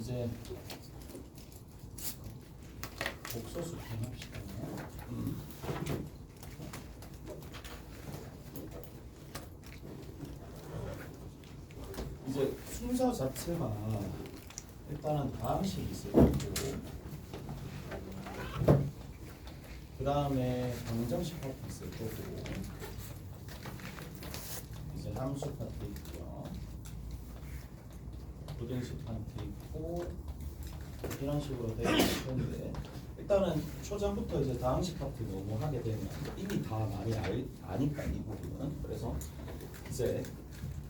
이제 복소수 표현합시다. 이제 순서 자체가 일단은 다항식이 있을 거고, 그 다음에 방정식 파트 있을 거고, 이제 함수 파트 있고요, 부등식 파트 있고, 이런 식으로 되어 있는데, 일단은 초장부터 이제 다항식 파트 너무 하게 되면 이미 다 많이 아니까 이 부분은. 그래서 이제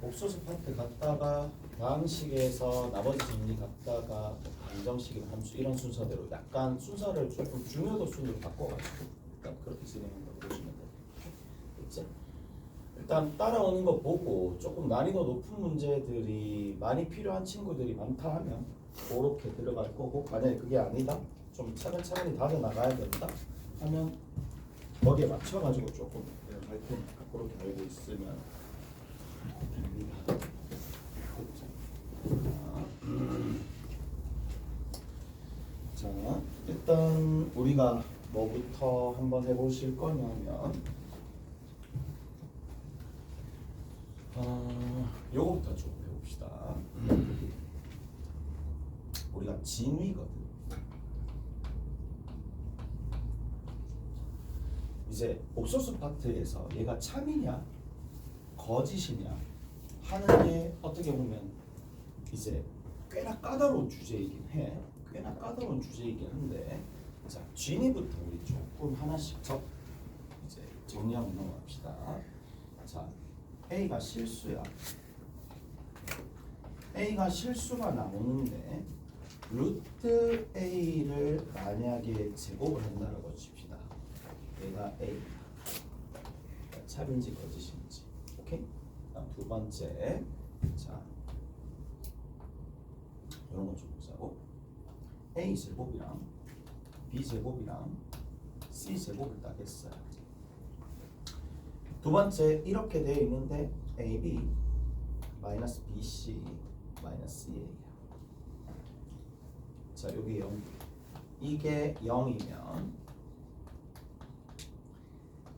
복소수 파트 갔다가 다항식에서 나머지 정리 갔다가 방정식 함수 이런 순서대로 약간 순서를 조금 중요도 순으로 바꿔가지고 일단 그렇게 진행한다고 보시면 돼요. 그렇지? 일단 따라오는 거 보고 조금 난이도 높은 문제들이 많이 필요한 친구들이 많다 하면 그렇게 들어갈 거고, 만약에 그게 아니다, 좀 차근차근히 다져 나가야 된다 하면 거기에 맞춰가지고 조금 할 테니까 그렇게 알고 있으면 됩니다. 자, 일단 우리가 뭐부터 한번 해보실 거냐면 요거부터 좀 해봅시다. 우리가 진위거든. 이제 복소수 파트에서 얘가 참이냐 거짓이냐 하는 게 어떻게 보면 이제 꽤나 까다로운 주제이긴 해. 꽤나 까다로운 주제이긴 한데, 자, 진위부터 우리 조금 하나씩 이제 정리하고 넘어갑시다. 자, A가 실수야. A가 실수가 나오는데 루트 A를 만약에 제곱을 한다라고 칩시다. 얘가 A. 참인지 거짓인지. 오케이? 다음 두 번째. 자, 이런 거 좀 보자고. A 제곱이랑 B 제곱이랑 C 제곱을 딱 했어요. 두 번째 이렇게 되어 있는데 AB 마이너스 BC 마이너스 A야. 자, 여기 0. 이게 0이면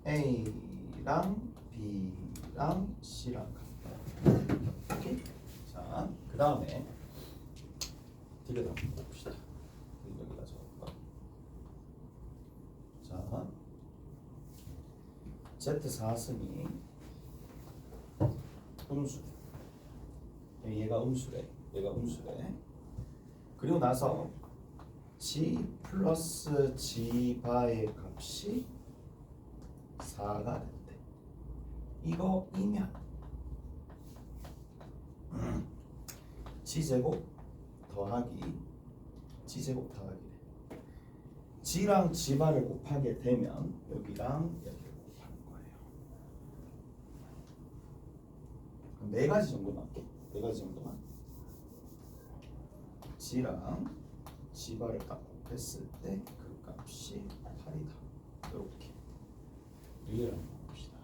A랑 B랑 C랑 같다. 오케이? 자, 그 다음에 디귿 한번 봅시다. 여기다 적을까? 자, Z4승이 음수. 얘가 음수래. 얘가 음수래. 그리고 나서 G 플러스 G 바의 값이 4가 됐대. 이거이면 G제곱 더하기 G제곱 더하기래. G랑 G바를 곱하게 되면 여기랑 여기를 곱하는 거예요. 그럼 네 가지 정도만 할게. 네 가지 정도만. G랑 G바를 딱 곱했을 때 그 값이 8이다. 이렇게 리얼 한번 봅시다.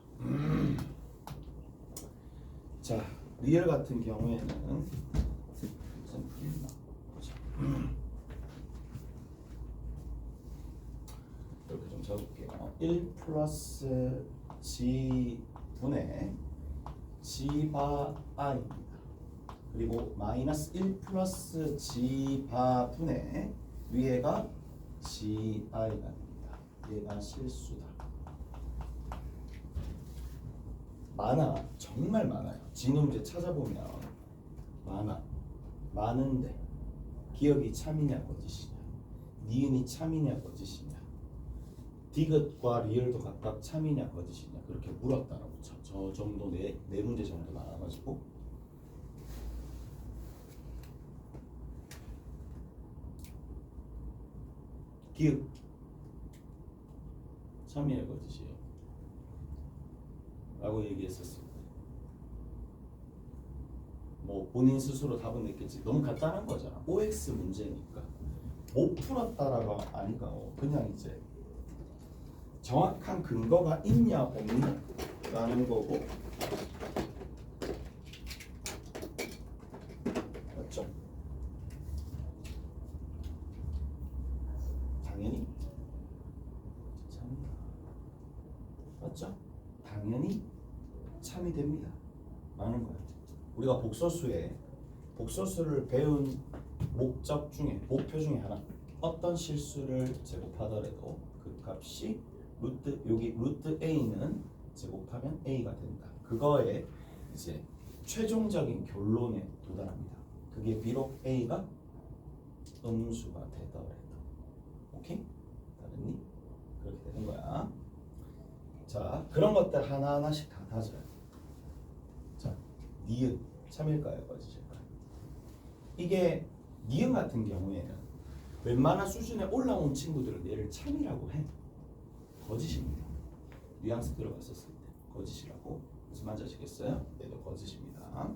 자, 리얼 같은 경우에는 우선 풀리나 보자. 이렇게 좀 적을게요. 1 플러스 G분의 G바 I입니다. 그리고 마이너스 1 플러스 G바분의 위에가 GI가 됩니다. 얘가 실수다. 많아. 정말 많아요. 진음제 찾아보면 많은데 기억이 참이냐 거짓이냐, 니은이 참이냐 거짓이냐, 디귿과 리얼도 각각 참이냐 거짓이냐 그렇게 물었다라고 쳐. 저 정도 네 문제 정도 나와가지고 기억 참이냐 거짓이에요 라고 얘기했었습니다. 뭐 본인 스스로 답은 냈겠지. 너무 간단한 거잖아. OX 문제니까 못 풀었다라고 아니까 그냥 이제 정확한 근거가 있냐 없냐라는 거고, 맞죠? 당연히 참이 됩니다. 라는 거야. 우리가 복소수를 배운 목적 중에 목표 중에 하나, 어떤 실수를 제곱하더라도 그 값이 여기 루트 a는 제곱하면 a가 된다. 그거에 이제 최종적인 결론에 도달합니다. 그게 비록 a가 음수가 되더라도. 오케이? 다르니? 그렇게 되는 거야. 자, 그런 것들 하나하나씩 다 다져요. 자, 니은 참일까요? 거짓일까요? 이게 니은 같은 경우에는 웬만한 수준에 올라온 친구들은 얘를 참이라고 해. 거짓입니다. 뉘앙스 들어갔었을 때 거짓이라고. 무슨 말인지 아시겠어요? 얘도 거짓입니다.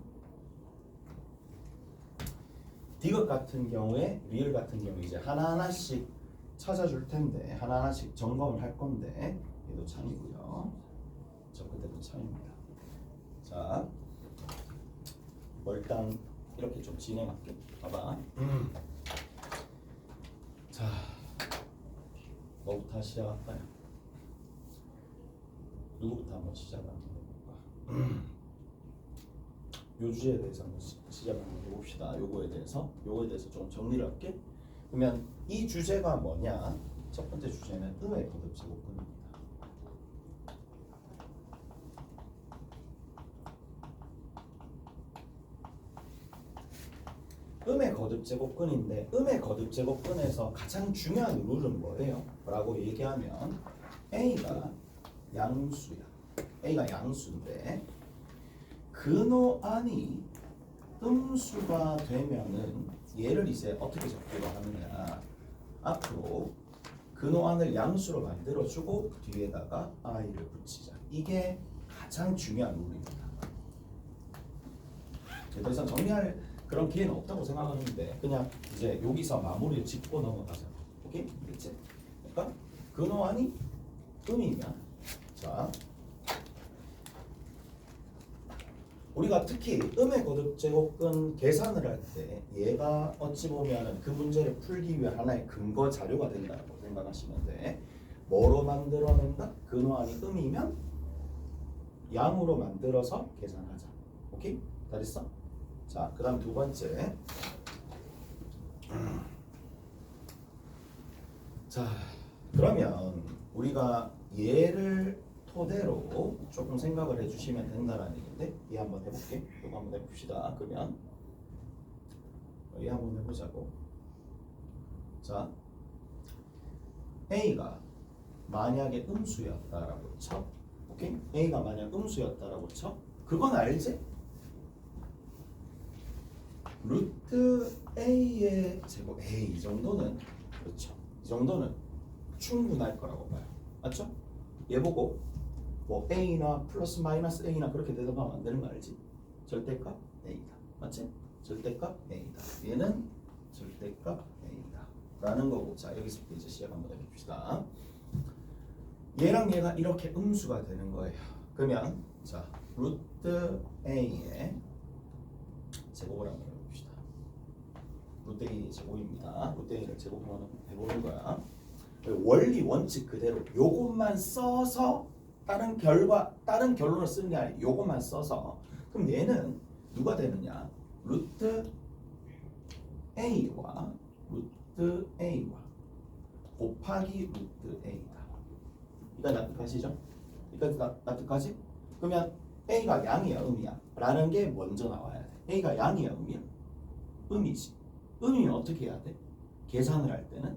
디귿 같은 경우에, 리을 같은 경우에 이제 하나하나씩 찾아줄 텐데 하나하나씩 점검을 할 건데 얘도 참이고요. 저 그때도 참입니다. 자, 일단 이렇게 좀 진행할게. 봐봐. 자, 뭐부터 시작할까요? 누구부터 한번 시작을 한번 해볼까? 요 주제에 대해서 한번 시작을 한번 해봅시다. 요거에 대해서 좀 정리를 할게. 그러면 이 주제가 뭐냐? 첫 번째 주제는 음의 거듭 제곱근입니다. 음의 거듭 제곱근인데 음의 거듭 제곱근에서 가장 중요한 룰은 뭐예요? 라고 얘기하면 A가 양수야. A가 양수인데 근호안이 음수가 되면은 얘를 이제 어떻게 적기로 하느냐. 앞으로 근호안을 양수로 만들어주고 뒤에다가 i를 붙이자. 이게 가장 중요한 룰입니다. 더 이상 정리할 그런 기회는 없다고 생각하는데 그냥 이제 여기서 마무리를 짓고 넘어가자. 오케이? 그렇지? 그러니까 근호안이 음이면 자, 우리가 특히 음의 거듭 제곱근 계산을 할 때 얘가 어찌 보면은 그 문제를 풀기 위한 하나의 근거 자료가 된다고 생각하시면 돼. 뭐로 만들어낸다? 근호안이 음이면 양으로 만들어서 계산하자. 오케이? 다 됐어? 자, 그 다음 두 번째. 자, 그러면 우리가 얘를 토대로 조금 생각을 해주시면 된다는 얘기인데 얘 한번 해볼게. 이거 한번 해봅시다. 그러면 얘 한번 해보자고. 자, A가 만약에 음수였다라고 쳐. 오케이? A가 만약 음수였다라고 쳐. 그건 알지? 루트 A의 제곱 A 이 정도는 그렇죠. 이 정도는 충분할 거라고 봐요. 맞죠? 얘 보고 뭐 A나 플러스 마이너스 A나 그렇게 대답하면 안 되는 거 알지? 절대값 A다. 맞지? 절대값 A다. 얘는 절대값 A다. 라는 거고. 자, 여기서 이제 시작 한번 해봅시다. 얘랑 얘가 이렇게 음수가 되는 거예요. 그러면 자, 루트 A의 제곱을 한번 해봅시다. 루트 A의 제곱입니다. 루트 A를 제곱 한번 해보는 거야. 원리 원칙 그대로 요것만 써서 다른 결론을 쓰는 게 아니라 요것만 써서 그럼 얘는 누가 되느냐? 루트 A와 곱하기 루트 A다. 일단 납득하시죠? 일단 납득하지? 그러면 A가 양이야 음이야? 라는 게 먼저 나와야 돼. A가 양이야 음이야? 음이지. 음이면 어떻게 해야 돼? 계산을 할 때는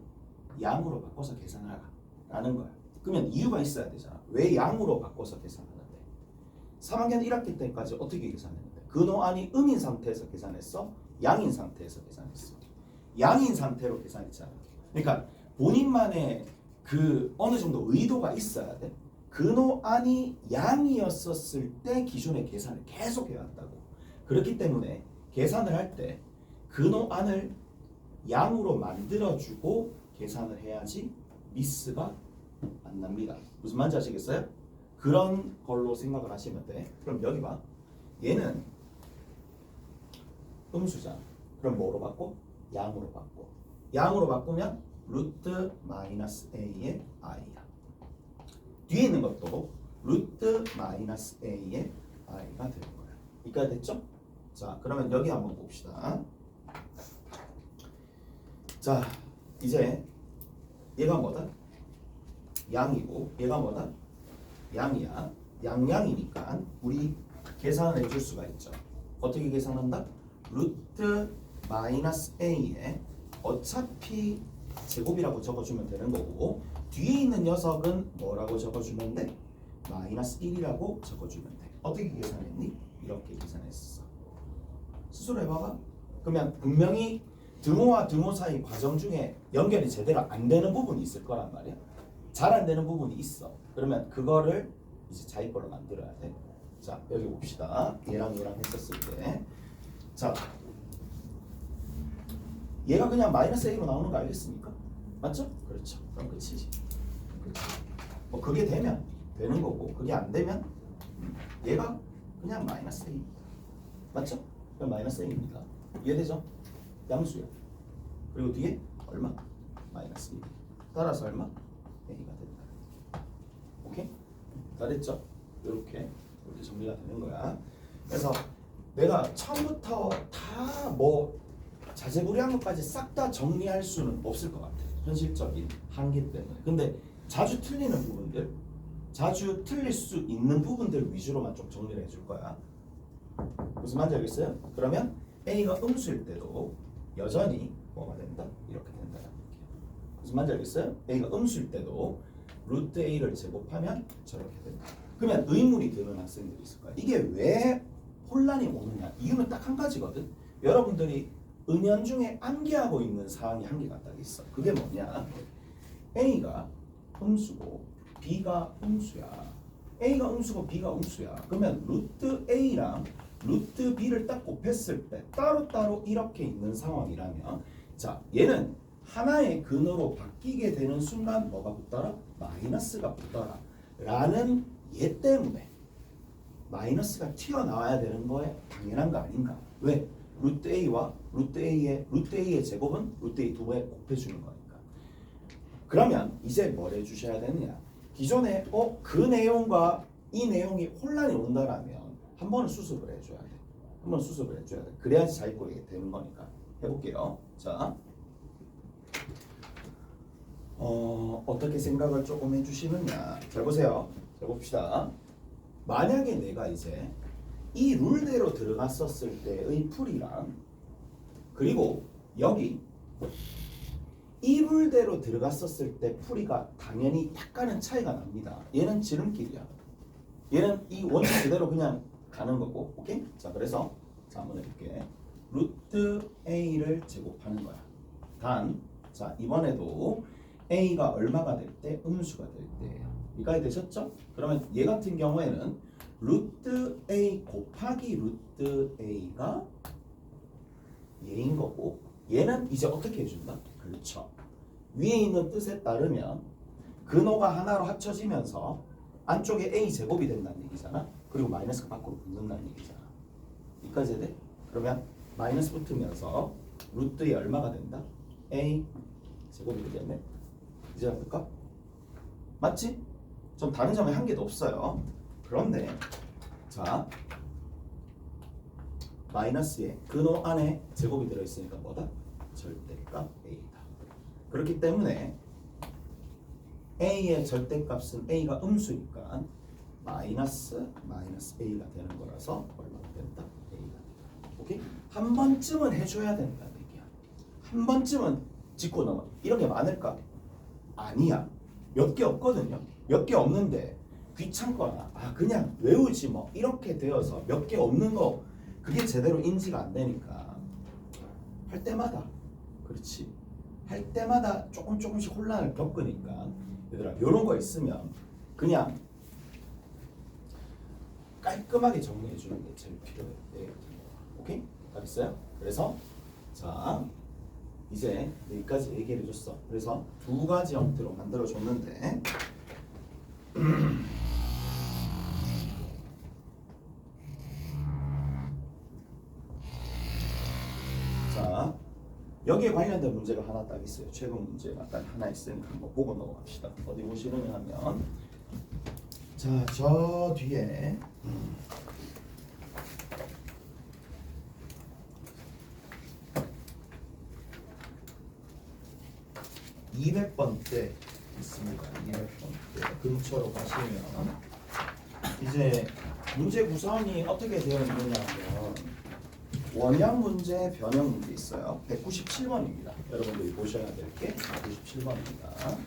양으로 바꿔서 계산을 하라 라는 거야. 그러면 이유가 있어야 되잖아. 왜 양으로 바꿔서 계산하는데? 3학년 1학기 때까지 어떻게 계산했는데? 근호안이 음인 상태에서 계산했어? 양인 상태에서 계산했어? 양인 상태로 계산했잖아. 그러니까 본인만의 그 어느 정도 의도가 있어야 돼. 근호안이 양이었었을 때 기존의 계산을 계속 해왔다고. 그렇기 때문에 계산을 할 때 근호안을 양으로 만들어주고 계산을 해야지 미스가 안 납니다. 무슨 말인지 아시겠어요? 그런 걸로 생각을 하시면 돼. 그럼 여기 봐. 얘는 음수잖아. 그럼 뭐로 바꿔? 양으로 바꿔. 양으로 바꾸면 루트 마이너스 A의 I야. 뒤에 있는 것도 루트 마이너스 a의 i가 되는 거예요. 이까지 됐죠? 자, 그러면 여기 한번 봅시다. 자, 이제 얘가 뭐다? 양이고 얘가 뭐다? 양이야. 양이니까 우리 계산을 해줄 수가 있죠. 어떻게 계산한다? 루트 마이너스 a에 어차피 제곱이라고 적어주면 되는 거고 뒤에 있는 녀석은 뭐라고 적어주면 돼? 마이너스 1이라고 적어주면 돼. 어떻게 계산했니? 이렇게 계산했어. 스스로 해봐봐. 그러면 분명히 등호와 등호 사이 과정 중에 연결이 제대로 안 되는 부분이 있을 거란 말이야. 잘 안 되는 부분이 있어. 그러면 그거를 이제 자기 걸로 만들어야 돼. 자, 여기 봅시다. 얘랑 했었을 때, 자, 얘가 그냥 마이너스 a로 나오는 거 알겠습니까? 맞죠? 그렇죠. 그럼 끝이지. 그렇죠. 뭐 그게 되면 되는 거고 그게 안 되면 얘가 그냥 마이너스 a. 맞죠? 그럼 마이너스 a입니다. 이해되죠? 양수야. 그리고 뒤에 얼마? 마이너스 1. 따라서 얼마? a가 된다. 오케이? 다 됐죠? 이렇게 정리가 되는 거야. 그래서 내가 처음부터 다 뭐 자재불이한 것까지 싹 다 정리할 수는 없을 것 같아. 현실적인 한계 때문에. 근데 자주 틀리는 부분들, 자주 틀릴 수 있는 부분들 위주로만 좀 정리를 해줄 거야. 무슨 말인지 알겠어요? 그러면 a가 음수일 때도 여전히 뭐가 된다? 이렇게 된다는 얘기예요. 무슨 말인지 알겠어요? a가 음수일 때도 루트 a를 제곱하면 저렇게 된다. 그러면 의문이 드는 학생들이 있을 거야. 이게 왜 혼란이 오느냐? 이유는 딱 한 가지거든. 여러분들이 은연중에 암기하고 있는 사항이 한 개가 딱 있어. 그게 뭐냐? a가 음수고 b가 음수야. a가 음수고 b가 음수야. 그러면 루트 a랑 루트 b를 딱 곱했을 때 따로따로 이렇게 있는 상황이라면, 자, 얘는 하나의 근으로 바뀌게 되는 순간 뭐가 붙더라? 마이너스가 붙더라 라는 얘 때문에 마이너스가 튀어나와야 되는 거에 당연한 거 아닌가? 왜? 루트 a와 루트 a의 제곱은 루트 a 두 배 곱해주는 거니까. 그러면 이제 뭘 해주셔야 되느냐? 기존에 그 내용과 이 내용이 혼란이 온다라면 한 번은 수습을 해줘야 돼. 한 번 수습을 해줘야 돼. 그래야지 자기 거에 되는 거니까. 해볼게요. 자, 어떻게 생각을 조금 해주시느냐? 잘 보세요. 자, 봅시다. 만약에 내가 이제 이 룰대로 들어갔었을 때의 풀이랑 그리고 여기 이 룰대로 들어갔었을 때 풀이가 당연히 약간은 차이가 납니다. 얘는 지름길이야. 얘는 이 원칙 그대로 그냥 가는 거고. 오케이? 자, 그래서 자, 한번 해볼게. 루트 a를 제곱하는 거야. 단, 자, 이번에도 a가 얼마가 될 때? 음수가 될 때예요. 이까지 되셨죠? 그러면 얘 같은 경우에는 루트 a 곱하기 루트 a가 얘인 거고, 얘는 이제 어떻게 해준다? 그렇죠. 위에 있는 뜻에 따르면 근호가 하나로 합쳐지면서 안쪽에 a 제곱이 된다는 얘기잖아. 그리고 마이너스가 밖으로 붙는다는 얘기잖아. 여기까지 돼? 그러면 마이너스 붙으면서 루트에 얼마가 된다? a 제곱이 되겠네. 이제 할까? 맞지? 좀 다른 점에 한 개도 없어요. 그런데 자, 마이너스에 근호 안에 제곱이 들어있으니까 뭐다? 절대값 a다. 그렇기 때문에 a의 절대값은 a가 음수니까 마이너스 a가 되는 거라서 얼마가 된다? a가 된다. 오케이? 한 번쯤은 해줘야 된다는 얘기야. 한 번쯤은 짚고 넘어. 이런 게 많을까? 아니야. 몇 개 없거든요. 몇 개 없는데 귀찮거나 그냥 외우지 뭐 이렇게 되어서 몇 개 없는 거 그게 제대로 인지가 안 되니까 할 때마다, 그렇지, 할 때마다 조금씩 혼란을 겪으니까 얘들아, 이런 거 있으면 그냥 깔끔하게 정리해 주는 게 제일 필요해. 오케이? 다 됐어요? 그래서 자, 이제 여기까지 얘기를 해줬어. 그래서 두 가지 형태로 만들어 줬는데 자, 여기에 관련된 문제가 하나 딱 있어요. 최근 문제가 딱 하나 있으니까 한번 보고 넘어갑시다. 어디 보시느냐 하면, 자, 저 뒤에 200번대 있습니다. 200번대 근처로 가시면 이제 문제 구성이 어떻게 되어 있느냐면 원형 문제, 변형 문제 있어요. 197번입니다. 여러분들이 보셔야 될 게 197번입니다.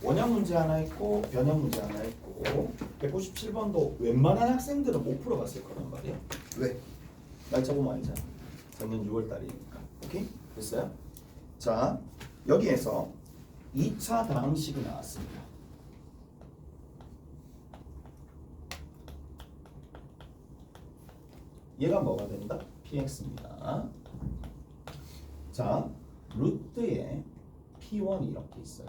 원형 문제 하나 있고 변형 문제 하나 있고 197번도 웬만한 학생들은 못 풀어봤을 거란 말이에요. 왜? 날짜 보면 알잖아. 작년 6월 달이니까. 오케이? 됐어요? 자, 여기에서 2차 다항식이 나왔습니다. 얘가 뭐가 된다? px입니다. 자, 루트에 p1이 이렇게 있어요.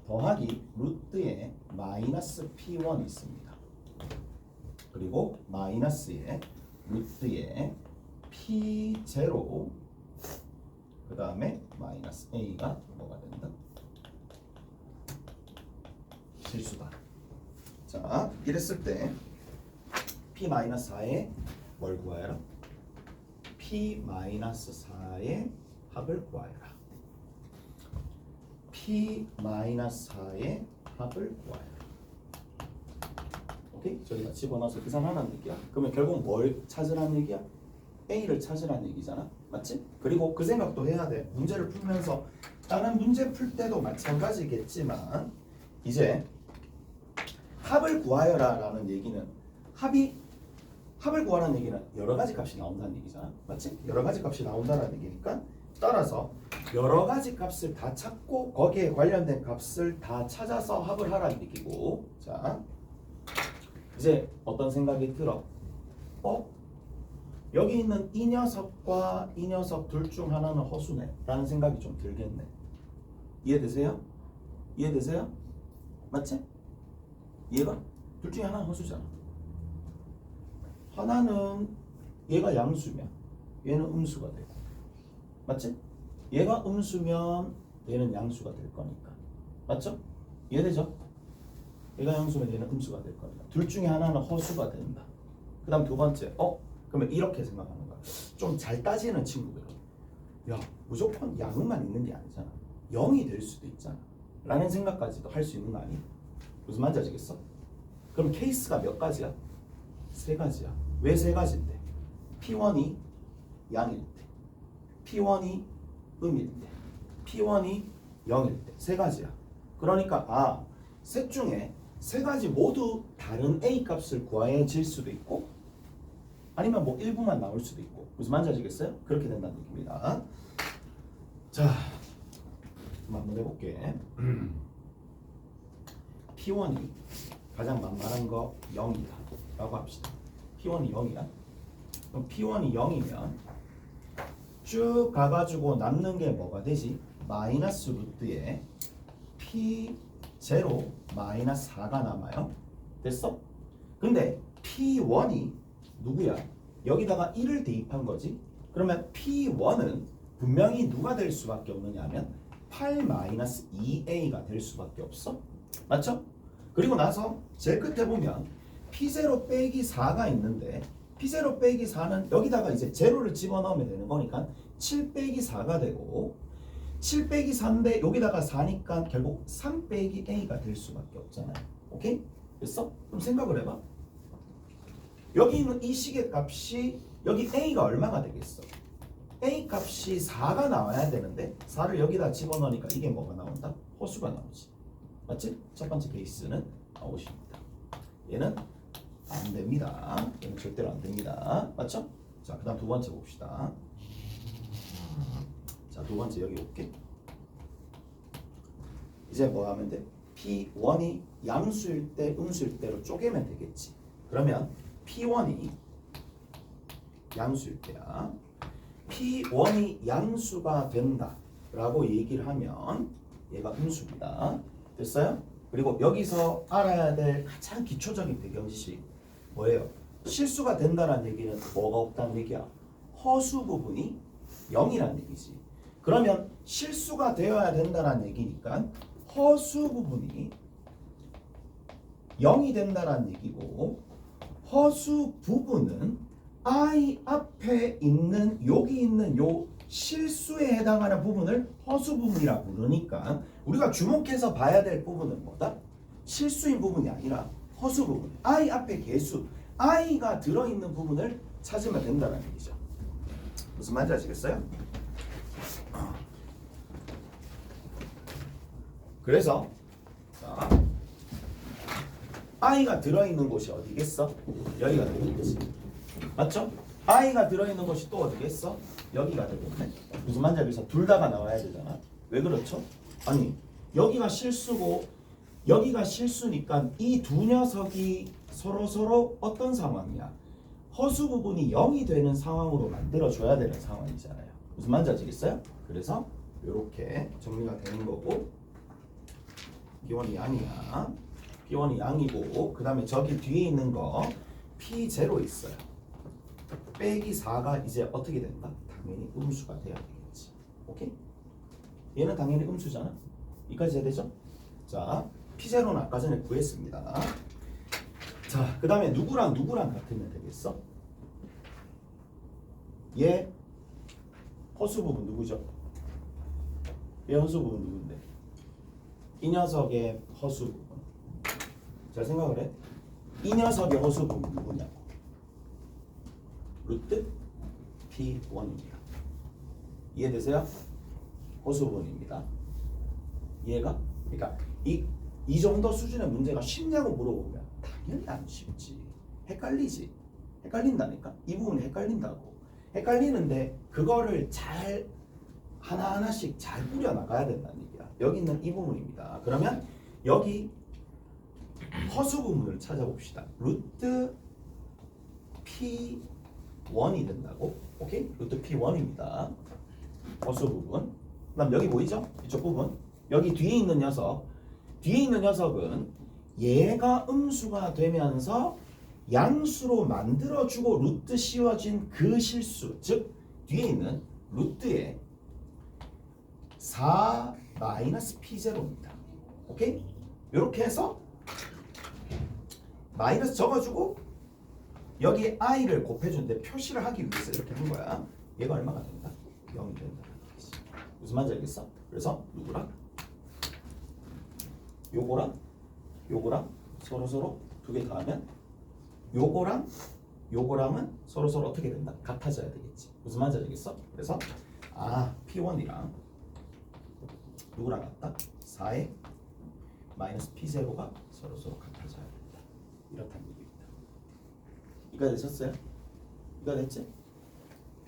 더하기 루트에 마이너스 p1이 있습니다. 그리고 마이너스에 루트에 p0 그 다음에 마이너스 a가 뭐가 된다? 실수다. 자, 이랬을 때 p-4에 뭘 구하여라? p-4의 합을 구하여라. p-4의 합을 구하여라. 오케이? 저희가 집어넣어서 계산하라는 얘기야. 그러면 결국 뭘 찾으라는 얘기야? A를 찾으라는 얘기잖아. 맞지? 그리고 그 생각도 해야 돼. 문제를 풀면서 다른 문제 풀 때도 마찬가지겠지만 이제 합을 구하여라 라는 얘기는 합을 구하라는 얘기는 여러 가지 값이 나온다는 얘기잖아. 맞지? 여러 가지 값이 나온다는 얘기니까 따라서 여러 가지 값을 다 찾고 거기에 관련된 값을 다 찾아서 합을 하라는 얘기고. 자, 이제 어떤 생각이 들어? 여기 있는 이 녀석과 이 녀석 둘 중 하나는 허수네 라는 생각이 좀 들겠네. 이해되세요? 이해되세요? 맞지? 얘가 둘 중에 하나는 허수잖아. 하나는 얘가 양수면 얘는 음수가 되고, 맞지? 얘가 음수면 얘는 양수가 될 거니까. 맞죠? 이해되죠? 얘가 양수면 얘는 음수가 될 거니까 둘 중에 하나는 허수가 된다. 그 다음 두 번째, 그러면 이렇게 생각하는 거야. 좀 잘 따지는 친구들은 야, 무조건 양만 있는 게 아니잖아. 0이 될 수도 있잖아 라는 생각까지도 할 수 있는 거 아니? 무슨 말인지 아시겠어? 그럼 케이스가 몇 가지야? 세 가지야. 왜 세 가지인데? P1이 양일 때, P1이 음일 때, P1이 0일 때. 세 가지야. 그러니까 셋 중에 세 가지 모두 다른 A 값을 구해질 수도 있고 아니면 뭐 일부만 나올 수도 있고. 무슨 말인지 아시겠어요? 그렇게 된다는 얘기입니다. 자, 한번 해볼게. P1이 가장 만만한 거 0이다 라고 합시다. P1이 0이야. 그럼 P1이 0이면 쭉 가가지고 남는 게 뭐가 되지? 마이너스 루트에 P0 마이너스 4가 남아요. 됐어? 근데 P1이 누구야? 여기다가 1을 대입한 거지. 그러면 P1은 분명히 누가 될 수밖에 없느냐면 8-2A가 될 수밖에 없어. 맞죠? 그리고 나서 제일 끝에 보면 P0 빼기 4가 있는데 P0 빼기 4는 여기다가 이제 제로를 집어넣으면 되는 거니까 7 빼기 4가 되고 7 빼기 4인데 여기다가 4니까 결국 3 빼기 A가 될 수밖에 없잖아요. 오케이? 됐어? 그럼 생각을 해봐. 여기 있는 이 식의 값이 여기 A가 얼마가 되겠어? A 값이 4가 나와야 되는데 4를 여기다 집어넣으니까 이게 뭐가 나온다? 허수가 나오지. 맞지? 첫 번째 케이스는 아웃입니다. 얘는 안 됩니다. 얘는 절대로 안 됩니다. 맞죠? 자, 그 다음 두 번째 봅시다. 자, 두 번째 여기 올게. 이제 뭐 하면 돼? P1이 양수일 때, 음수일 때로 쪼개면 되겠지. 그러면 P1이 양수일 때야. P1이 양수가 된다 라고 얘기를 하면 얘가 음수입니다. 됐어요? 그리고 여기서 알아야 될 가장 기초적인 배경 지식 뭐예요? 실수가 된다는 얘기는 뭐가 없다는 얘기야? 허수 부분이 0이라는 얘기지. 그러면 실수가 되어야 된다는 얘기니까 허수 부분이 0이 된다는 얘기고 허수 부분은 I 앞에 있는 여기 있는 요 실수에 해당하는 부분을 허수 부분이라 부르니까 우리가 주목해서 봐야 될 부분은 뭐다? 실수인 부분이 아니라 허수 부분. I 앞에 개수 I가 들어있는 부분을 찾으면 된다는 얘기죠. 무슨 말인지 아시겠어요? 그래서 자, I가 들어있는 곳이 어디겠어? 여기가 되겠지. 맞죠? I가 들어있는 곳이 또 어디겠어? 여기가 되겠네. 무슨 말인지 알겠어? 둘 다가 나와야 되잖아. 왜 그렇죠? 아니 여기가 실수고 여기가 실수니까 이 두 녀석이 서로 어떤 상황이야? 허수 부분이 0이 되는 상황으로 만들어줘야 되는 상황이잖아요. 무슨 말인지 아시겠어요? 그래서 이렇게 정리가 되는 거고 P1이 양이야. P1이 양이고 그 다음에 저기 뒤에 있는 거 P0 있어요. 빼기 4가 이제 어떻게 된다? 당연히 음수가 돼야 되겠지. 오케이? 얘는 당연히 음수잖아. 이까지 해야 되죠? 자, P0는 아까 전에 구했습니다. 자, 그 다음에 누구랑 같으면 되겠어? 얘 허수 부분 누구죠? 얘 허수 부분 누군데? 이 녀석의 허수 부분. 잘 생각을 해. 이 녀석의 허수 부분 누구냐고. 루트 P1입니다. 이해되세요? 허수 부분입니다. 이해가? 그러니까 이 정도 수준의 문제가 쉽냐고 물어보면 당연히 안 쉽지. 헷갈리지. 헷갈린다니까. 이 부분이 헷갈린다고. 헷갈리는데 그거를 잘 하나하나씩 잘 뿌려 나가야 된다는 얘기야. 여기 있는 이 부분입니다. 그러면 여기 허수 부분을 찾아봅시다. 루트 P1이 된다고. 오케이? 루트 P1입니다. 허수 부분. 그 다음 여기 보이죠? 이쪽 부분. 여기 뒤에 있는 녀석. 뒤에 있는 녀석은 얘가 음수가 되면서 양수로 만들어주고 루트 씌워진 그 실수. 즉 뒤에 있는 루트의 4 마이너스 P0입니다. 오케이? 이렇게 해서 마이너스 적어주고 여기 i를 곱해주는데 표시를 하기 위해서 이렇게 한 거야. 얘가 얼마가 된다? 0이 된다. 무슨 말인지 알겠어? 그래서 누구랑? 요거랑 서로 두 개 더하면 요거랑은 서로 어떻게 된다? 같아져야 되겠지. 무슨 말인지 알겠어? 그래서 P1이랑 누구랑 같다? 4의 마이너스 P0가 서로 같아져야 된다. 이렇다는 얘기입니다. 이거 되셨어요? 이거 됐지?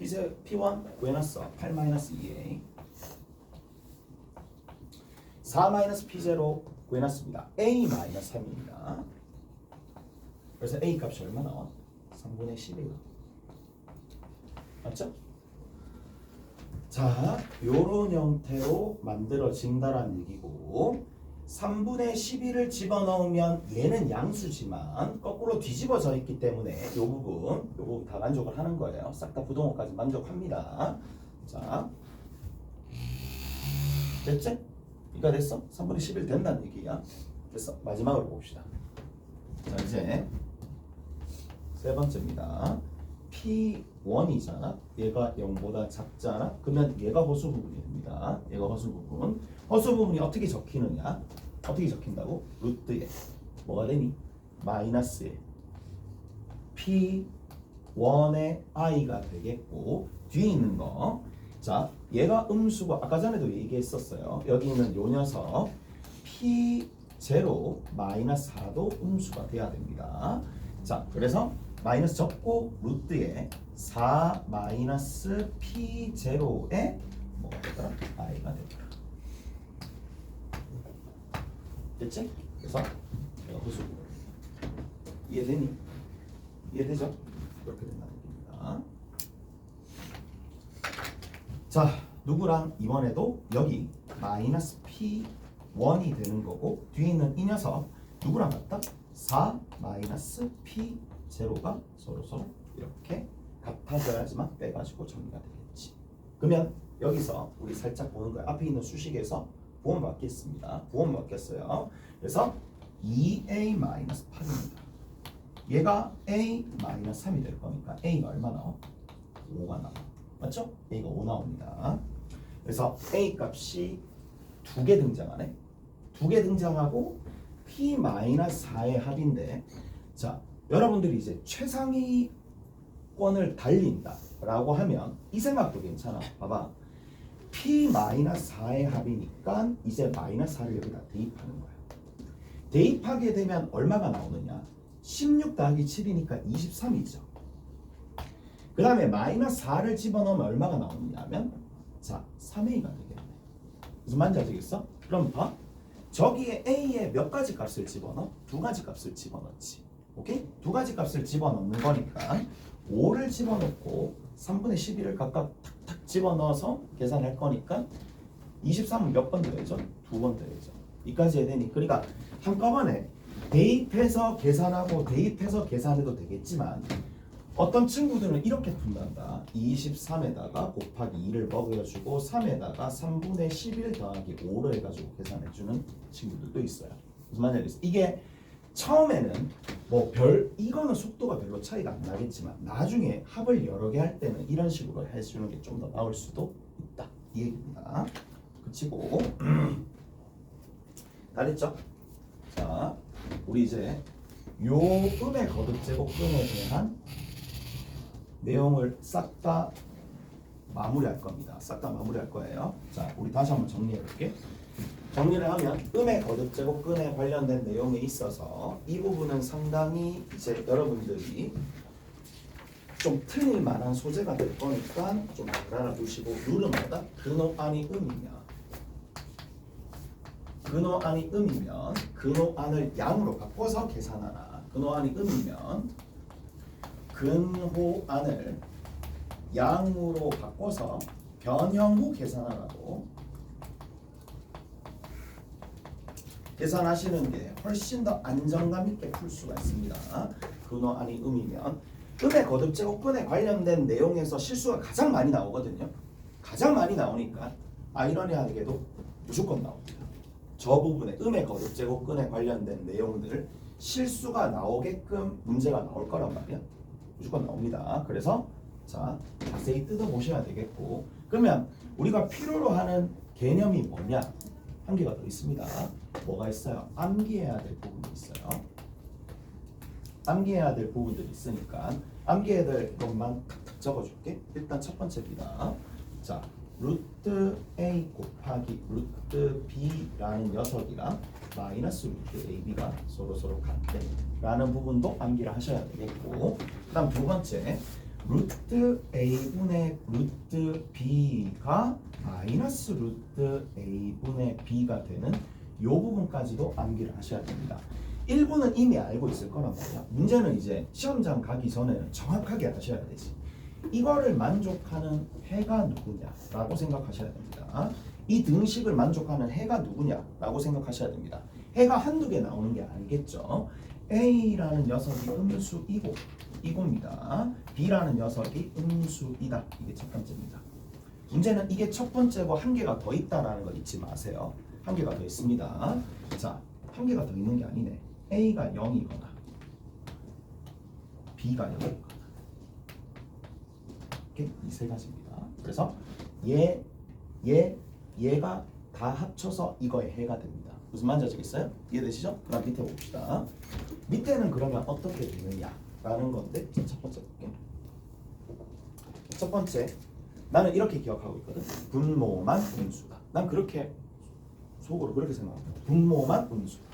P1 구해놨어. 8 마이너스 2A 4 마이너스 P0 구해놨습니다. A 마이너스 3입니다. 그래서 A 값이 얼마 나와? 3분의 11. 맞죠? 자, 요런 형태로 만들어진다라는 얘기고 3분의 11을 집어넣으면 얘는 양수지만 거꾸로 뒤집어져 있기 때문에 요 부분 다 만족을 하는 거예요. 싹 다 부동호까지 만족합니다. 자, 됐지? 이거 됐어? 3분의 11 된다는 얘기야. 됐어. 마지막으로 봅시다. 자, 이제 세 번째입니다. P1이잖아. 얘가 0보다 작잖아. 그러면 얘가 허수 부분이 됩니다. 얘가 허수 부분. 허수 부분이 어떻게 적히느냐? 어떻게 적힌다고? 루트에 뭐가 되니? 마이너스에 P1의 i가 되겠고 뒤에 있는 거. 자, 얘가 음수고 아까 전에도 얘기했었어요. 여기 있는 요 녀석 P0 마이너스 4도 음수가 돼야 됩니다. 자, 그래서 마이너스 적고 루트에 4 마이너스 P0에 뭐가 되더라? i가 되더라. 됐지? 그래서 내가 호수 이해되니? 이해되죠? 그렇게 된다는 얘기입니다. 자, 누구랑 이번에도 여기 마이너스 P1이 되는 거고 뒤에 있는 이 녀석 누구랑 같다? 4 마이너스 P0가 서로 이렇게 같아져야지만 빼가지고 정리가 되겠지. 그러면 여기서 우리 살짝 보는 거야. 앞에 있는 수식에서 부분 바뀌었습니다. 부분 바뀌었어요. 그래서 2a-8입니다. 얘가 a-3이 될 거니까 a가 얼마 나와? 5가 나와. 맞죠? a가 5 나옵니다. 그래서 a 값이 두 개 등장하네. 두 개 등장하고 p-4의 합인데, 자, 여러분들이 이제 최상위권을 달린다라고 하면 이 생각도 괜찮아. 봐봐. p-4의 합이니까 이제 마이너스 4를 여기다 대입하는 거야. 대입하게 되면 얼마가 나오느냐? 16 더하기 7이니까 23이죠. 그 다음에 마이너스 4를 집어넣으면 얼마가 나오느냐 하면, 자, 3a가 되겠네. 무슨 말인지 아시겠어? 그럼 봐. 저기에 a에 몇 가지 값을 집어넣어? 두 가지 값을 집어넣지. 오케이? 두 가지 값을 집어넣는 거니까 5를 집어넣고 3분의 11을 각각 탁탁 집어넣어서 계산할 거니까 23은 몇 번 더해져? 두 번 더해져. 이까지 해야 되니. 그러니까 한꺼번에 대입해서 계산하고 대입해서 계산해도 되겠지만 어떤 친구들은 이렇게 푼단다. 23에다가 곱하기 2를 먹여주고 3에다가 3분의 11 더하기 5를 해가지고 계산해주는 친구들도 있어요. 무슨 말인지 알겠어요? 이게 처음에는 뭐 이거는 속도가 별로 차이가 안 나겠지만 나중에 합을 여러 개 할 때는 이런 식으로 해주는 게 좀 더 나을 수도 있다. 이 얘기입니다. 그치고 다 됐죠? 자, 우리 이제 요 음의 거듭제곱근에 대한 내용을 싹 다 마무리할 겁니다. 싹 다 마무리할 거예요. 자, 우리 다시 한번 정리해 볼게. 정리를 하면 음의 거듭제곱근에 관련된 내용에 있어서 이 부분은 상당히 이제 여러분들이 좀 틀릴 만한 소재가 될 거니까 좀 잘 알아두시고, 룰은 뭐다? 근호 안이 음이면 근호 안을 양으로 바꿔서 계산하나, 근호 안이 음이면 근호 안을 양으로 바꿔서 변형 후 계산하라고 계산하시는 게 훨씬 더 안정감 있게 풀 수가 있습니다. 근호 안이 음이면 음의 거듭제곱근에 관련된 내용에서 실수가 가장 많이 나오거든요. 가장 많이 나오니까 아이러니하게도 무조건 나옵니다. 저 부분에 음의 거듭제곱근에 관련된 내용들 실수가 나오게끔 문제가 나올 거란 말이야. 무조건 나옵니다. 그래서 자, 자세히 뜯어 보셔야 되겠고, 그러면 우리가 필요로 하는 개념이 뭐냐? 한 개가 더 있습니다. 뭐가 있어요? 암기해야 될 부분이 있어요. 암기해야 될 부분들이 있으니까 암기해야 될 것만 탁탁 적어줄게. 일단 첫 번째입니다. 자, 루트 A 곱하기 루트 B라는 녀석이랑 마이너스 루트 AB가 서로 같대 라는 부분도 암기를 하셔야 되겠고, 그 다음 두 번째, 루트 A분의 루트 B가 마이너스 루트 A분의 B가 되는 이 부분까지도 암기를 하셔야 됩니다. 1부는 이미 알고 있을 거란 말이야. 문제는 이제 시험장 가기 전에는 정확하게 아셔야 되지. 이거를 만족하는 해가 누구냐라고 생각하셔야 됩니다. 이 등식을 만족하는 해가 누구냐라고 생각하셔야 됩니다. 해가 한두 개 나오는 게 아니겠죠. A라는 녀석이 이겁니다. B라는 녀석이 음수이다. 이게 첫 번째입니다. 문제는 이게 첫 번째고 한 개가 더 있다라는 거 잊지 마세요. 한 개가 더 있습니다. 자, 한 개가 더 있는 게 아니네. A가 0이거나 B가 0이거나 이 세 가지입니다. 그래서 얘가 다 합쳐서 이거의 해가 됩니다. 무슨 말인지 아시겠어요? 이해되시죠? 그럼 밑에 봅시다. 밑에는 그러면 어떻게 되느냐라는 건데, 첫 번째 볼게요. 첫 번째, 나는 이렇게 기억하고 있거든. 분모만 음수다. 난 그렇게 속으로 그렇게 생각합니다. 분모만 음수다.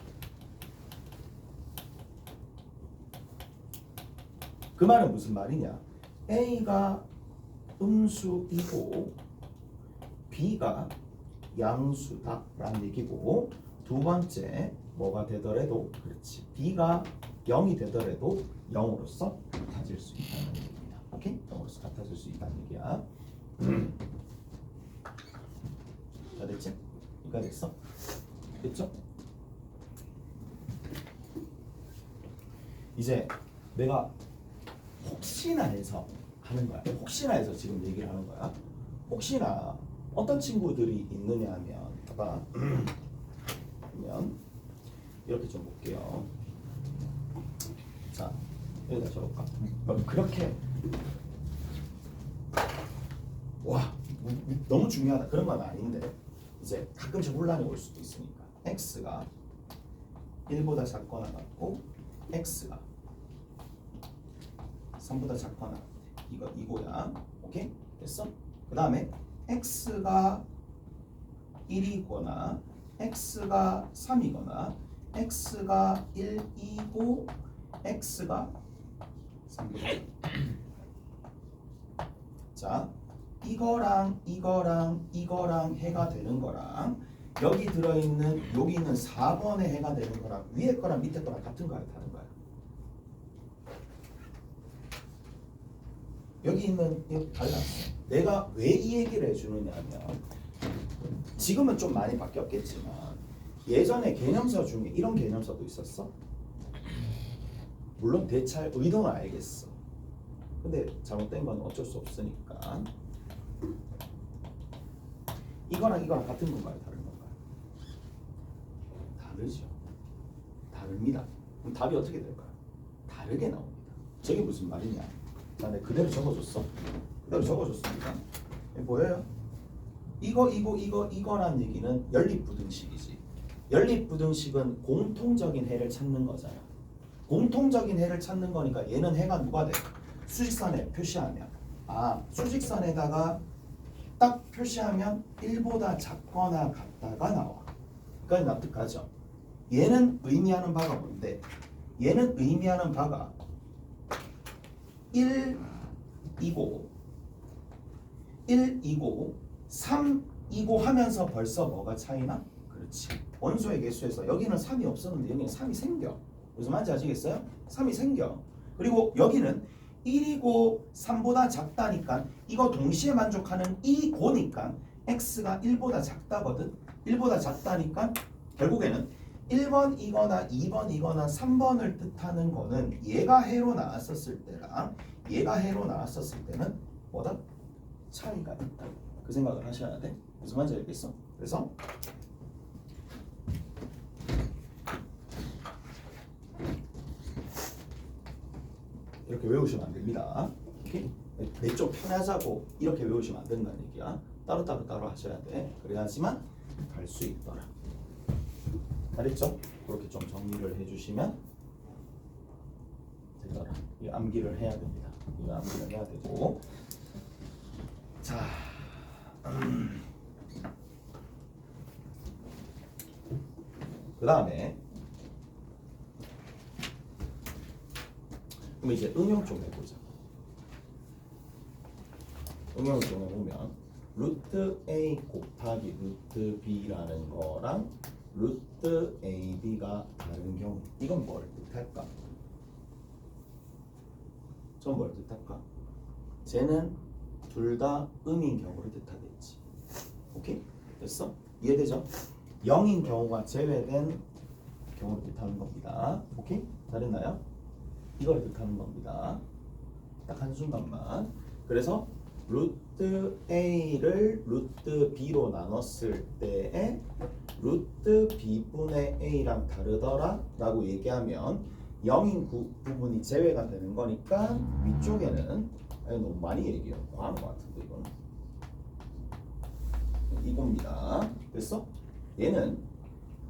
그 말은 무슨 말이냐? A가 음수이고 B가 양수다라는 얘기고, 두 번째 뭐가 되더라도 그렇지, B가 0이 되더라도 0으로서 같아질 수 있다는 얘기입니다. 오케이? 0으로서 같아질 수 있다는 얘기야. 자, 됐지? 여기까지 됐어? 됐죠? 이제 내가 혹시나 해서 하는 거야. 혹시나 해서 지금 얘기를 하는 거야. 혹시나 어떤 친구들이 있느냐 하면 봐봐. 그러면 이렇게 좀 볼게요. 자, 여기다 적을까? 그렇게 와 너무 중요하다 그런 건 아닌데 이제 가끔씩 혼란이 올 수도 있으니까 x가 1보다 작거나 같고 x가 3보다 작거나 같아. 이거 이거야. 오케이? 됐어? 그 다음에 x가 1이거나 x가 3이거나 x가 1, 2고 x가 3보다 자 이거랑 이거랑 이거랑 해가 되는 거랑 여기 들어있는 여기 있는 4번에 해가 되는 거랑 위에 거랑 밑에 거랑 같은 거야 다른 거야? 여기 있는 이거 달랐어. 내가 왜 이 얘기를 해주느냐 하면 지금은 좀 많이 바뀌었겠지만 예전에 개념서 중에 이런 개념서도 있었어. 물론 대찰 의도는 알겠어. 근데 잘못된 건 어쩔 수 없으니까 이거랑 이거랑 같은 건가요? 다른 건가요? 다르죠. 다릅니다. 그럼 답이 어떻게 될까요? 다르게 나옵니다. 저게 무슨 말이냐? 나 내가 그대로 적어줬어. 그대로 적어줬습니다. 보여요? 이거란 얘기는 연립부등식이지. 연립부등식은 공통적인 해를 찾는 거잖아. 공통적인 해를 찾는 거니까 얘는 해가 누가 돼? 수직선에 표시하면 수직선에다가 딱 표시하면 1보다 작거나 같다가 나와. 그러니까 납득하죠? 얘는 의미하는 바가 뭔데? 얘는 의미하는 바가 1이고 1이고 3이고 하면서 벌써 뭐가 차이나? 그렇지. 원소의 개수에서 여기는 3이 없었는데 여기는 3이 생겨. 무슨 말인지 아시겠어요? 3이 생겨. 그리고 여기는 1이고 3보다 작다니까 이거 동시에 만족하는 이 고니까 x가 1보다 작다거든. 1보다 작다니까 결국에는 1번이거나 2번이거나 3번을 뜻하는 거는 얘가 해로 나왔었을 때랑 얘가 해로 나왔었을 때는 뭐다? 차이가 있다. 그 생각을 하셔야 돼. 무슨 말인지 알겠어? 그래서 이렇게 외우시면 안 됩니다. 내 쪽 편하자고 이렇게 외우시면 안 된다는 얘기야. 따로 하셔야 돼. 그래야지만 갈 수 있더라. 알겠죠? 그렇게 좀 정리를 해주시면 되더라. 이 암기를 해야 됩니다. 이거 암기를 해야 되고 자 그 다음에 그럼 이제 응용 좀 해보자. 응용 좀 해보면 루트 A 곱하기 루트 B라는 거랑 루트 AB가 다른 경우 이건 뭘 뜻할까? 전 뭘 뜻할까? 쟤는 둘 다 음인 경우를 뜻하겠지. 오케이? 됐어? 이해되죠? 0인 경우가 제외된 경우를 뜻하는 겁니다. 오케이? 잘했나요? 이걸 뜻하는 겁니다. 딱 한순간만. 그래서 루트 A를 루트 B로 나눴을 때에 루트 B분의 A랑 다르더라 라고 얘기하면 0인 부분이 제외가 되는 거니까 위쪽에는 너무 많이 얘기해요. 과한 것 같은데 이건 이겁니다. 됐어? 얘는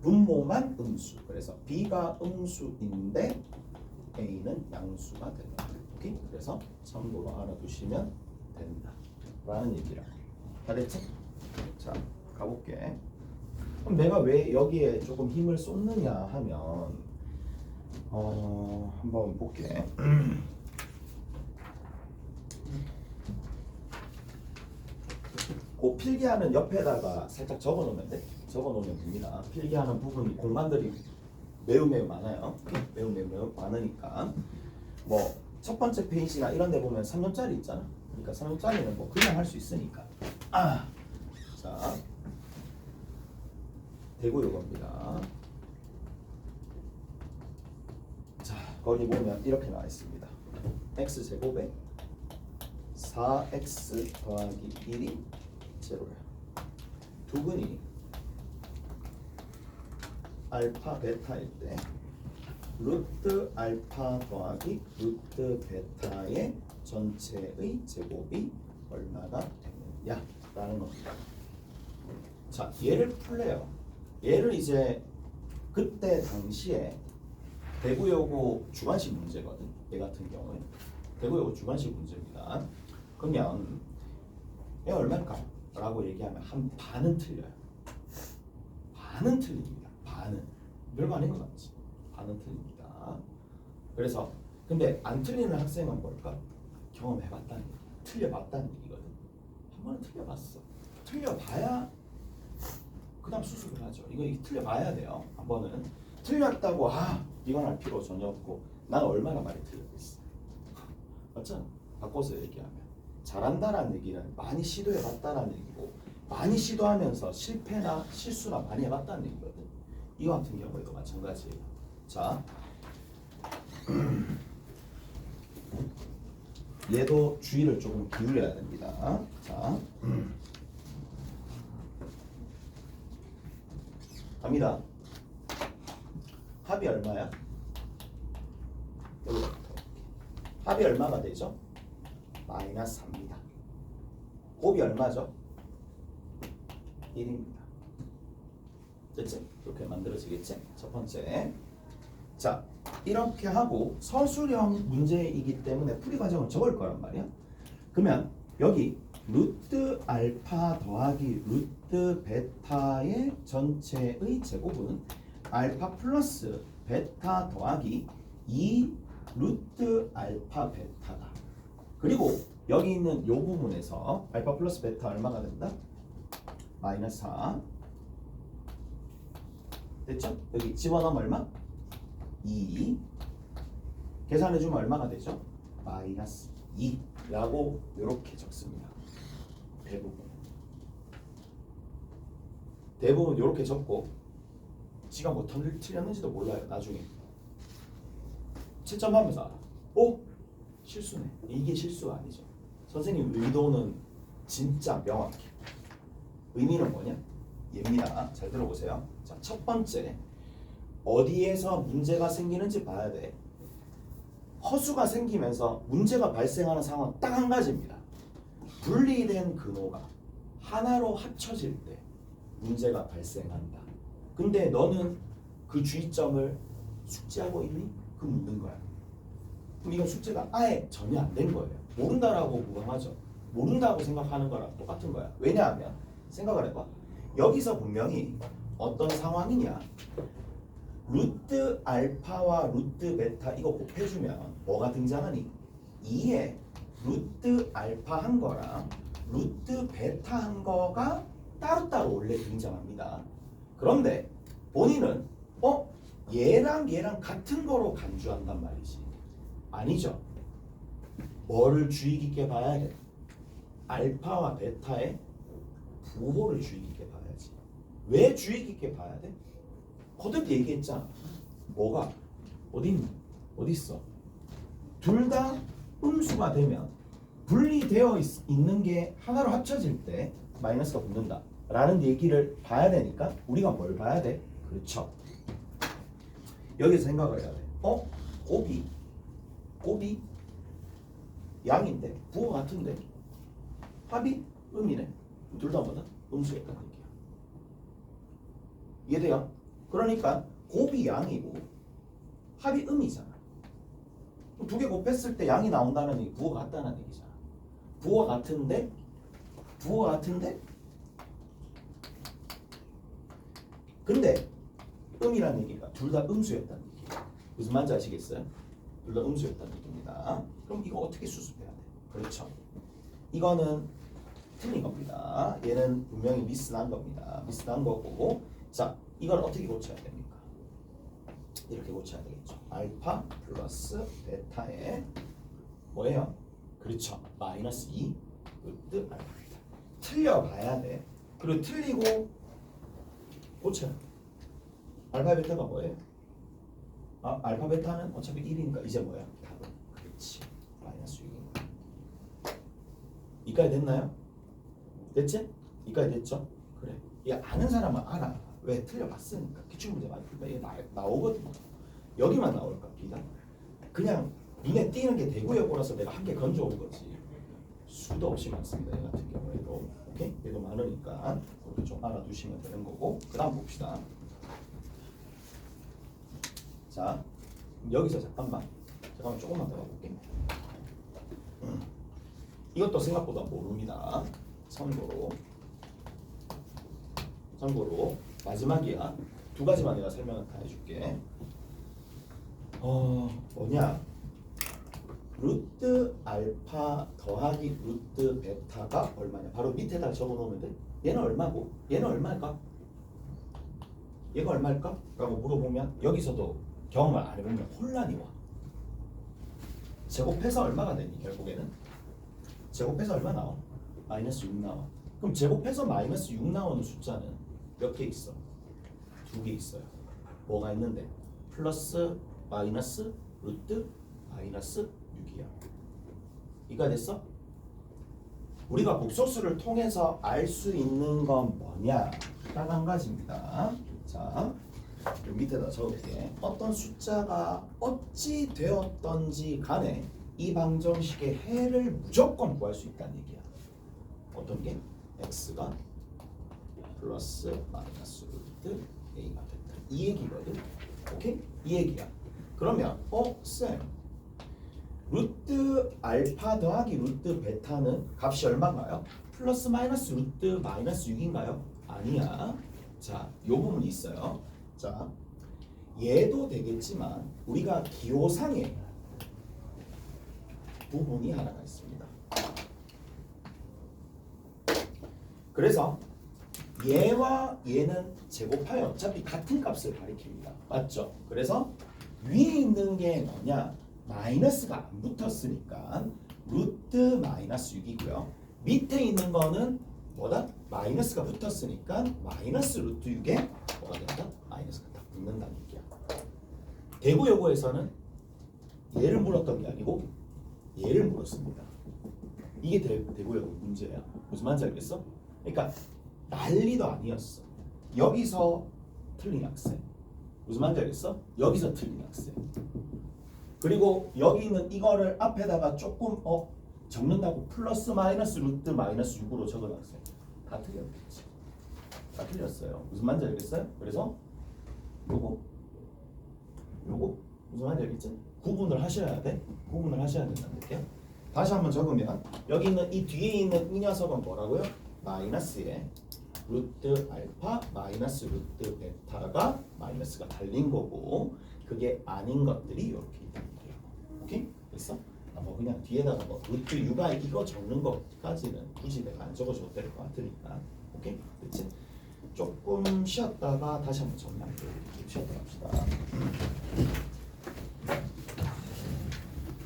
분모만 음수. 그래서 B가 음수인데 A는 양수가 된다. 오케이? 그래서 참고로 알아두시면 된다. 라는 얘기라. 알겠지? 자, 가볼게. 그럼 내가 왜 여기에 조금 힘을 쏟느냐 하면 한번 볼게. 그 필기하는 옆에다가 살짝 적어놓으면 돼. 적어놓으면 됩니다. 필기하는 부분이 공간들이 매우 많아요. 매우 많으니까 뭐 첫 번째 페이지나 이런 데 보면 3년짜리 있잖아. 그러니까 3년짜리는 뭐 그냥 할 수 있으니까. 자, 대구 요겁니다. 자, 거기 보면 이렇게 나와 있습니다. x제곱에 4x 더하기 1이 제로야. 두근이 알파 베타일 때 루트 알파 더하기 루트 베타의 전체의 제곱이 얼마가 되느냐 라는 겁니다. 자, 얘를 풀래요. 얘를 이제 그때 당시에 대구여고 주관식 문제거든. 얘 같은 경우에 대구여고 주관식 문제입니다. 그러면 얘 얼마일까? 라고 얘기하면 한 반은 틀려요. 반은 틀립니다. 반은. 별거 아닌 것 같지? 반은 틀립니다. 그래서 근데 안 틀리는 학생은 뭘까? 경험해봤다는 얘기, 틀려봤다는 얘기거든. 한 번은 틀려봤어. 틀려봐야 그 다음 수습을 하죠. 이거 틀려봐야 돼요. 한 번은 틀렸다고 이건 할 필요 전혀 없고 난 얼마나 많이 틀렸겠어. 맞잖아. 바꿔서 얘기하면 잘한다라는 얘기는 많이 시도해봤다라는 얘기고 많이 시도하면서 실패나 실수나 많이 해봤다는 얘기거든. 이거 같은 경우에도 마찬가지예요. 자, 얘도 주의를 조금 기울여야 됩니다. 자, 갑니다. 합이 얼마야? 여기부터. 합이 얼마가 되죠? 마이너스 3입니다. 곱이 얼마죠? 1입니다. 됐지? 이렇게 만들어지겠지? 첫 번째. 자, 이렇게 하고 서술형 문제이기 때문에 풀이 과정을 적을 거란 말이야. 그러면 여기 루트 알파 더하기 루트 베타의 전체의 제곱은 알파 플러스 베타 더하기 2 루트 알파 베타다. 그리고 여기 있는 요 부분에서 알파 플러스 베타 얼마가 된다? 마이너스 4. 됐죠? 여기 집어넣으면 얼마? 2. 계산해주면 얼마가 되죠? 마이너스 2라고 이렇게 적습니다. 대부분 이렇게 적고 지가 뭐 틀렸는지도 몰라요. 나중에 채점하면서 알아. 실수네. 이게 실수가 아니죠. 선생님 의도는 진짜 명확해. 의미는 뭐냐? 얘입니다. 잘 들어보세요. 자, 첫 번째, 어디에서 문제가 생기는지 봐야 돼. 허수가 생기면서 문제가 발생하는 상황 딱 한 가지입니다. 분리된 근호가 하나로 합쳐질 때 문제가 발생한다. 근데 너는 그 주의점을 숙지하고 있니? 그 묻는 거야. 그럼 이건 숙제가 아예 전혀 안 된 거예요. 모른다라고 무방하죠. 모른다고 생각하는 거랑 똑같은 거야. 왜냐하면 생각을 해봐. 여기서 분명히 어떤 상황이냐, 루트 알파와 루트 베타 이거 곱해주면 뭐가 등장하니? 2에 루트 알파 한 거랑 루트 베타 한 거가 따로따로 원래 등장합니다. 그런데 본인은 얘랑 같은 거로 간주한단 말이지. 아니죠. 뭐를 주의 깊게 봐야 돼? 알파와 베타의 부호를 주의 깊게 봐야지. 왜 주의 깊게 봐야 돼? 거듭 얘기했잖아. 뭐가? 어디 있어? 둘 다 음수가 되면 분리되어 있는 게 하나로 합쳐질 때 마이너스가 붙는다 라는 얘기를 봐야 되니까 우리가 뭘 봐야 돼? 그렇죠. 여기서 생각을 해야 돼. 곱이 양인데 부호 같은데 합이 음이네. 둘 다 뭐다? 음수였다는 얘기야. 이해돼요? 그러니까 곱이 양이고 합이 음이잖아. 두 개 곱했을 때 양이 나온다는 얘기, 부호가 같다는 얘기잖아. 부호가 같은데 근데 음이라는 얘기가 둘 다 음수였다는 얘기야. 무슨 말인지 아시겠어요? 둘 다 음수였다는 얘기입니다. 그럼 이거 어떻게 수습해야 돼? 그렇죠. 이거는 틀린 겁니다. 얘는 분명히 미스난 겁니다. 미스난 거고. 자, 이걸 어떻게 고쳐야 됩니까? 이렇게 고쳐야 되겠죠. 알파 플러스 베타에 뭐예요? 그렇죠. 마이너스 2 루트 알파입니다. 틀려봐야 돼. 그리고 틀리고 고쳐야 돼. 알파 베타가 뭐예요? 알파 베타는 어차피 1이니까 이제 뭐야? 답은 그렇지. 마이너스 6입니다. 이까지 됐나요? 됐지? 이까지 됐죠? 그래. 이 아는 사람은 알아. 왜 틀려봤으니까 기출문제 많이 풀면 이게 나오거든요. 여기만 나올까 비가? 그냥 눈에 띄는 게 대구여고라서 내가 한 개 건져온 거지. 수도 없이 많습니다. 얘 같은 경우에도. 오케이? 얘도 많으니까 그렇게 좀 알아두시면 되는 거고. 그 다음 봅시다. 자, 여기서 잠깐만 조금만 더 가볼게. 이것도 생각보다 모릅니다. 참고로 마지막이야. 두 가지만 내가 설명을 다 해줄게. 뭐냐? 루트 알파 더하기 루트 베타가 얼마냐? 바로 밑에다 적어놓으면 돼. 얘는 얼마고? 얘는 얼마일까? 얘가 얼마일까? 라고 물어보면 여기서도 경험을 안 해보면 혼란이 와. 제곱해서 얼마가 되니 결국에는? 제곱해서 얼마 나와? 마이너스 6 나와. 그럼 제곱해서 마이너스 6 나오는 숫자는 몇 개 있어? 2개 있어요. 뭐가 있는데? 플러스 마이너스 루트 마이너스 6이야. 이가 됐어? 우리가 복소수를 통해서 알 수 있는 건 뭐냐? 딱 한 가지입니다. 자, 요 밑에다 적을게. 어떤 숫자가 어찌 되었던지 간에 이 방정식의 해를 무조건 구할 수 있다는 얘기야. 어떤 게? x가 플러스 마이너스 루트 a가 됐다. 이 얘기거든. 오케이? 이 얘기야. 그러면 쌤 루트 알파 더하기 루트 베타는 값이 얼마인가요? 플러스 마이너스 루트 마이너스 6인가요? 아니야. 자, 요 부분이 있어요. 자, 얘도 되겠지만 우리가 기호상의 부분이 하나가 있습니다. 그래서 얘와 얘는 제곱하여 어차피 같은 값을 가리킵니다. 맞죠? 그래서 위에 있는 게 뭐냐? 마이너스가 안 붙었으니까 루트 마이너스 6이고요. 밑에 있는 거는 뭐다? 마이너스가 붙었으니까 마이너스 루트 6에 뭐가 된다? 마이너스가 딱 붙는다는 얘기야. 대구여고에서는 얘를 물었던 게 아니고 얘를 물었습니다. 이게 대구여고 문제야. 무슨 말인지 알겠어? 그러니까 난리도 아니었어. 여기서 틀린 학생. 무슨 말인지 알겠어? 여기서 틀린 학생. 그리고 여기 있는 이거를 앞에다가 조금 적는다고 플러스 마이너스 루트 마이너스 6으로 적은 학생. 다 틀렸겠지. 다 틀렸어요. 무슨 말인지 알겠어요? 그래서 요거 무슨 말인지 알겠지? 구분을 하셔야 돼. 구분을 하셔야 된다는 얘기야. 다시 한번 적으면 여기 있는 이 뒤에 있는 이 녀석은 뭐라고요? 마이너스에 루트 알파 마이너스 루트 베타가 마이너스가 달린 거고 그게 아닌 것들이 이렇게 있다는 거예요. 오케이? 됐어? 뭐 그냥 뒤에다가 뭐 루트 U가 이거 적는 것까지는 굳이 내가 안 적어줘도 될 것 같으니까. 오케이? 그치? 조금 쉬었다가 다시 한번 정리할게요. 쉬었다 갑시다.